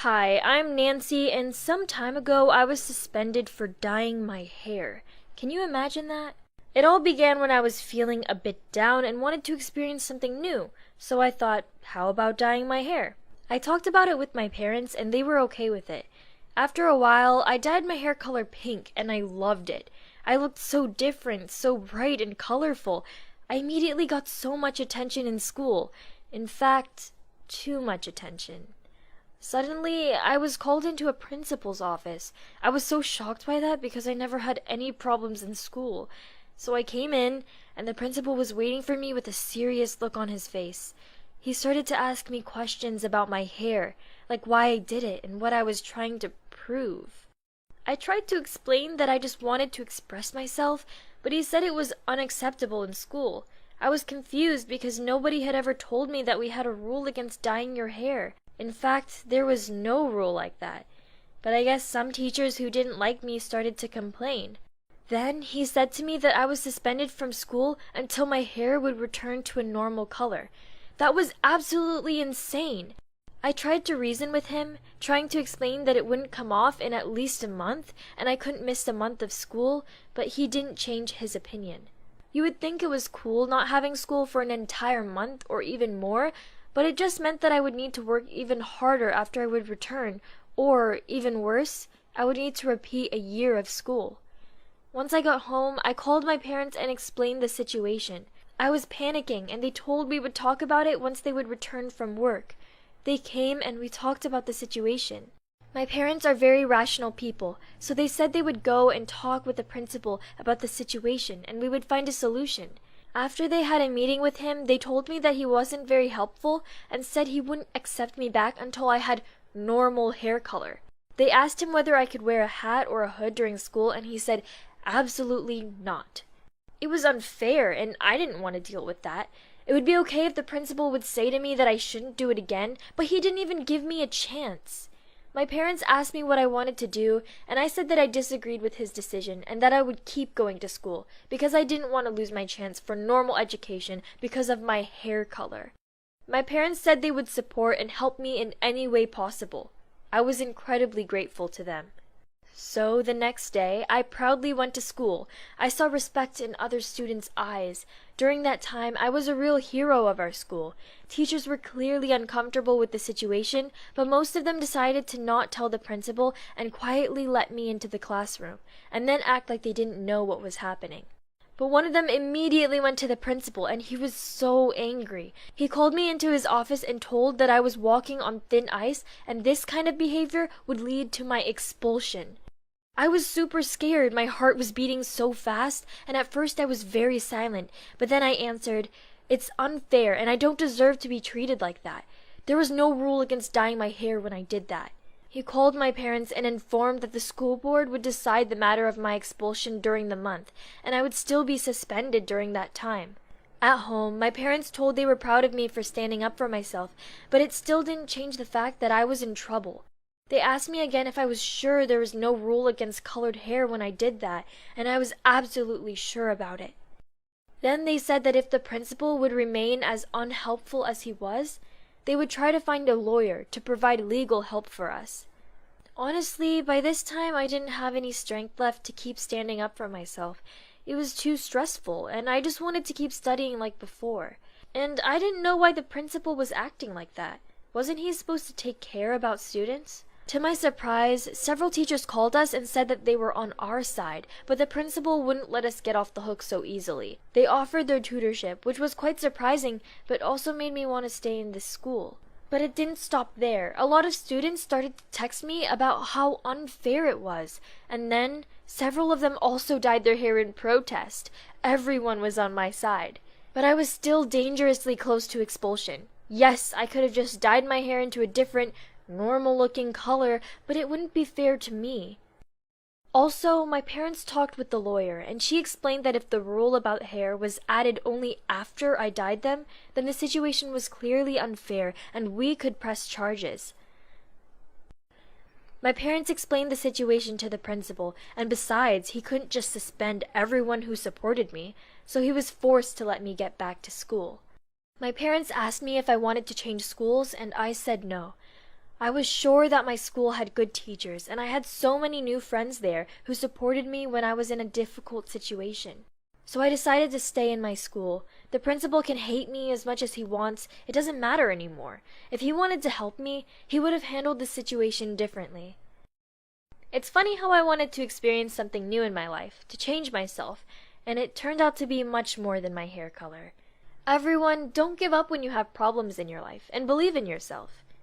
Hi, I'm Nancy, and some time ago I was suspended for dyeing my hair. Can you imagine that? It all began when I was feeling a bit down and wanted to experience something new, so I thought, how about dyeing my hair? I talked about it with my parents, and they were okay with it. After a while, I dyed my hair color pink, and I loved it. I looked so different, so bright and colorful. I immediately got so much attention in school. In fact, too much attention. Suddenly, I was called into a principal's office. I was so shocked by that because I never had any problems in school. So I came in, and the principal was waiting for me with a serious look on his face. He started to ask me questions about my hair, like why I did it and what I was trying to prove. I tried to explain that I just wanted to express myself, but he said it was unacceptable in school. I was confused because nobody had ever told me that we had a rule against dyeing your hair. In fact, there was no rule like that. But I guess some teachers who didn't like me started to complain. Then he said to me that I was suspended from school until my hair would return to a normal color. That was absolutely insane. I tried to reason with him, trying to explain that it wouldn't come off in at least a month, and I couldn't miss a month of school, but he didn't change his opinion. You would think it was cool not having school for an entire month or even more, but it just meant that I would need to work even harder after I would return, or, even worse, I would need to repeat a year of school. Once I got home, I called my parents and explained the situation. I was panicking, and they told we would talk about it once they would return from work. They came and we talked about the situation. My parents are very rational people, so they said they would go and talk with the principal about the situation and we would find a solution. After they had a meeting with him, they told me that he wasn't very helpful and said he wouldn't accept me back until I had normal hair color. They asked him whether I could wear a hat or a hood during school, and he said absolutely not. It was unfair, and I didn't want to deal with that. It would be okay if the principal would say to me that I shouldn't do it again, but he didn't even give me a chance. My parents asked me what I wanted to do, and I said that I disagreed with his decision and that I would keep going to school because I didn't want to lose my chance for normal education because of my hair color. My parents said they would support and help me in any way possible. I was incredibly grateful to them. So the next day, I proudly went to school. I saw respect in other students' eyes. During that time, I was a real hero of our school. Teachers were clearly uncomfortable with the situation, but most of them decided to not tell the principal and quietly let me into the classroom, and then act like they didn't know what was happening. But one of them immediately went to the principal, and he was so angry. He called me into his office and told that I was walking on thin ice, and this kind of behavior would lead to my expulsion. I was super scared. My heart was beating so fast, and at first I was very silent, but then I answered, "It's unfair, and I don't deserve to be treated like that. There was no rule against dyeing my hair when I did that." He called my parents and informed that the school board would decide the matter of my expulsion during the month, and I would still be suspended during that time. At home, my parents told they were proud of me for standing up for myself, but it still didn't change the fact that I was in trouble. They asked me again if I was sure there was no rule against colored hair when I did that, and I was absolutely sure about it. Then they said that if the principal would remain as unhelpful as he was, they would try to find a lawyer to provide legal help for us. Honestly, by this time I didn't have any strength left to keep standing up for myself. It was too stressful, and I just wanted to keep studying like before. And I didn't know why the principal was acting like that. Wasn't he supposed to take care about students? To my surprise, several teachers called us and said that they were on our side, but the principal wouldn't let us get off the hook so easily. They offered their tutorship, which was quite surprising, but also made me want to stay in this school. But it didn't stop there. A lot of students started to text me about how unfair it was, and then several of them also dyed their hair in protest. Everyone was on my side. But I was still dangerously close to expulsion. Yes, I could have just dyed my hair into a different, normal-looking color, but it wouldn't be fair to me. Also, my parents talked with the lawyer, and she explained that if the rule about hair was added only after I dyed them, then the situation was clearly unfair, and we could press charges. My parents explained the situation to the principal, and besides, he couldn't just suspend everyone who supported me, so he was forced to let me get back to school. My parents asked me if I wanted to change schools, and I said no. I was sure that my school had good teachers, and I had so many new friends there who supported me when I was in a difficult situation. So I decided to stay in my school. The principal can hate me as much as he wants. It doesn't matter anymore. If he wanted to help me, he would have handled the situation differently. It's funny how I wanted to experience something new in my life, to change myself, and it turned out to be much more than my hair color. Everyone, don't give up when you have problems in your life, and believe in yourself.